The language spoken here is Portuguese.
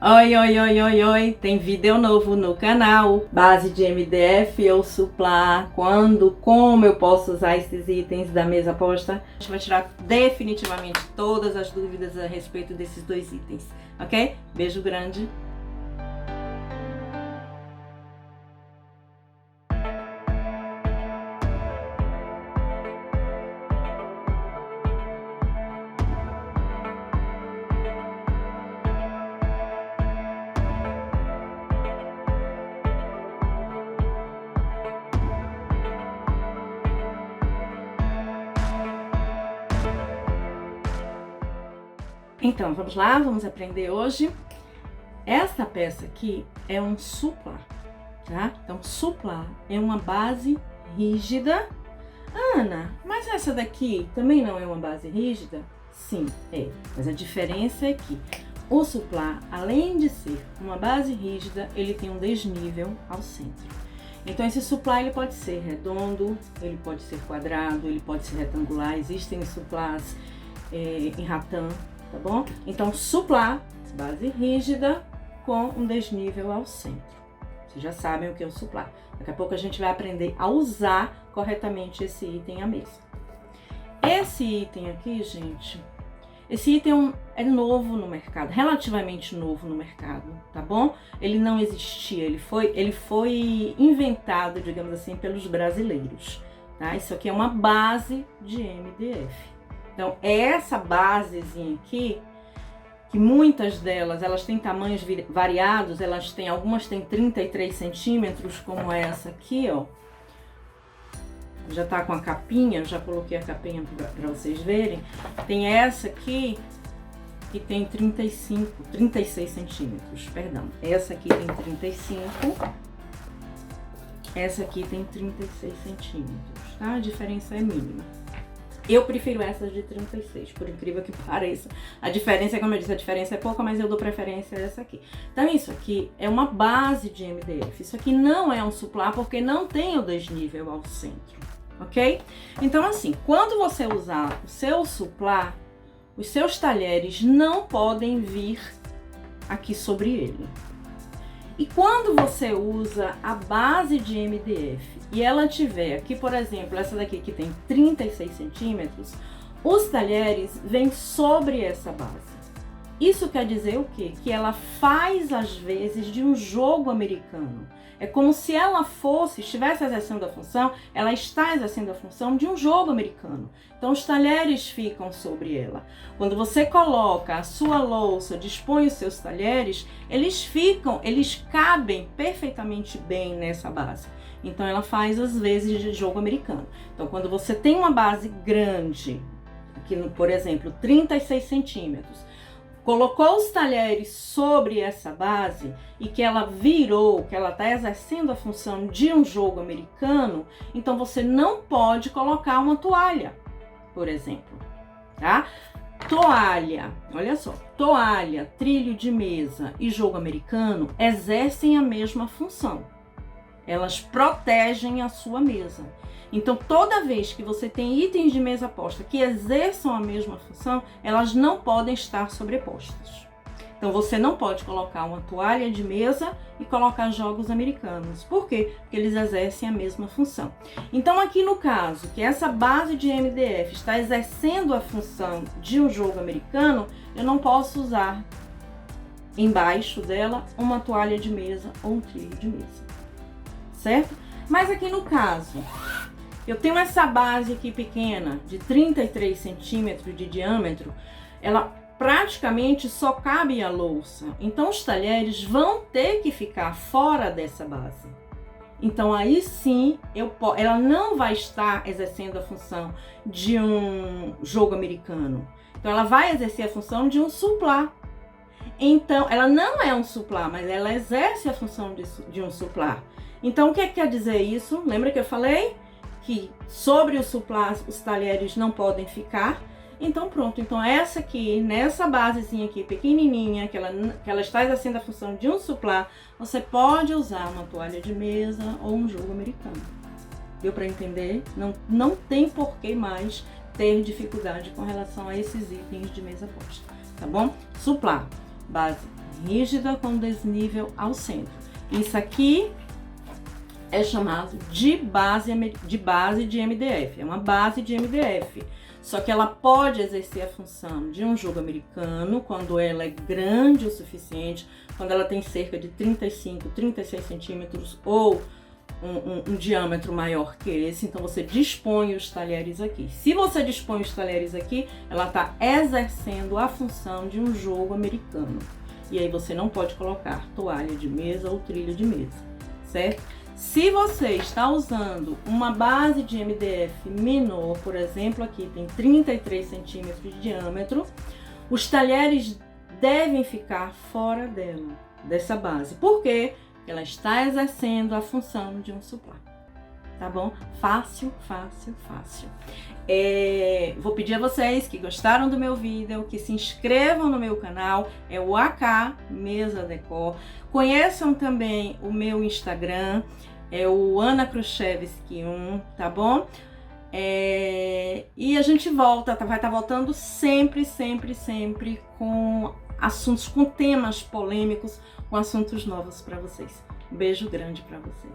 Oi, oi, oi, oi, oi, tem vídeo novo no canal. Base de MDF ou suplá, quando, como eu posso usar esses itens da mesa posta. A gente vai tirar definitivamente todas as dúvidas a respeito desses dois itens, ok? Beijo grande. Então, vamos lá, vamos aprender hoje. Essa peça aqui é um suplá, tá? Então, suplá é uma base rígida. Ana, mas essa daqui também não é uma base rígida? Sim, é. Mas a diferença é que o suplá, além de ser uma base rígida, ele tem um desnível ao centro. Então, esse suplá ele pode ser redondo, ele pode ser quadrado, ele pode ser retangular. Existem suplás em ratã, tá bom? Então, suplá, base rígida com um desnível ao centro. Vocês já sabem o que é o suplá. Daqui a pouco a gente vai aprender a usar corretamente esse item à mesa. Esse item aqui, gente, esse item é novo no mercado, relativamente novo no mercado, tá bom? Ele não existia, ele foi inventado, digamos assim, pelos brasileiros, tá? Isso aqui é uma base de MDF. Então, essa basezinha aqui, que muitas delas, elas têm tamanhos variados, algumas têm 33 centímetros, como essa aqui, ó. Já tá com a capinha, já coloquei a capinha para vocês verem. Tem essa aqui, que tem 36 centímetros, perdão. Essa aqui tem 35, essa aqui tem 36 centímetros, tá? A diferença é mínima. Eu prefiro essas de 36, por incrível que pareça. A diferença, como eu disse, a diferença é pouca, mas eu dou preferência a essa aqui. Então, isso aqui é uma base de MDF. Isso aqui não é um suplá, porque não tem o desnível ao centro, ok? Então, assim, quando você usar o seu suplá, os seus talheres não podem vir aqui sobre ele. E quando você usa a base de MDF e ela tiver aqui, por exemplo, essa daqui que tem 36 centímetros, os talheres vêm sobre essa base. Isso quer dizer o quê? Que ela faz, às vezes, de um jogo americano. É como se ela estivesse exercendo a função, ela está exercendo a função de um jogo americano. Então, os talheres ficam sobre ela. Quando você coloca a sua louça, dispõe os seus talheres, eles cabem perfeitamente bem nessa base. Então, ela faz, às vezes, de jogo americano. Então, quando você tem uma base grande, aqui, por exemplo, 36 centímetros, colocou os talheres sobre essa base e que ela virou, que ela está exercendo a função de um jogo americano, então você não pode colocar uma toalha, por exemplo, tá? Toalha, olha só, toalha, trilho de mesa e jogo americano exercem a mesma função. Elas protegem a sua mesa. Então, toda vez que você tem itens de mesa posta que exerçam a mesma função, elas não podem estar sobrepostas. Então, você não pode colocar uma toalha de mesa e colocar jogos americanos. Por quê? Porque eles exercem a mesma função. Então, aqui no caso, que essa base de MDF está exercendo a função de um jogo americano, eu não posso usar embaixo dela uma toalha de mesa ou um trilho de mesa. Certo? Mas aqui no caso, eu tenho essa base aqui pequena, de 33 centímetros de diâmetro, ela praticamente só cabe a louça. Então, os talheres vão ter que ficar fora dessa base. Então, aí sim, ela não vai estar exercendo a função de um jogo americano. Então, ela vai exercer a função de um suplá. Então, ela não é um suplá, mas ela exerce a função de um suplá. Então, o que quer dizer isso? Lembra que eu falei que sobre o suplá os talheres não podem ficar? Então, pronto. Então, essa aqui, nessa basezinha aqui, pequenininha, que ela está exercendo a função de um suplá, você pode usar uma toalha de mesa ou um jogo americano. Deu para entender? Não tem por que mais ter dificuldade com relação a esses itens de mesa posta, tá bom? Suplá, base rígida com desnível ao centro. Isso aqui é chamado de base de MDF, é uma base de MDF. Só que ela pode exercer a função de um jogo americano quando ela é grande o suficiente, quando ela tem cerca de 35, 36 centímetros ou um diâmetro maior que esse. Então você dispõe os talheres aqui. Se você dispõe os talheres aqui, ela está exercendo a função de um jogo americano. E aí você não pode colocar toalha de mesa ou trilha de mesa, certo? Se você está usando uma base de MDF menor, por exemplo, aqui tem 33 centímetros de diâmetro, os talheres devem ficar fora dessa base. Por quê? Porque ela está exercendo a função de um suplá. Tá bom? Fácil, fácil, fácil. Vou pedir a vocês que gostaram do meu vídeo, que se inscrevam no meu canal, é o AK Mesa Decor. Conheçam também o meu Instagram, é o Ana Kruszewski 1, tá bom? E a gente volta, vai estar voltando sempre, sempre, sempre com assuntos, com temas polêmicos, com assuntos novos para vocês. Um beijo grande para vocês.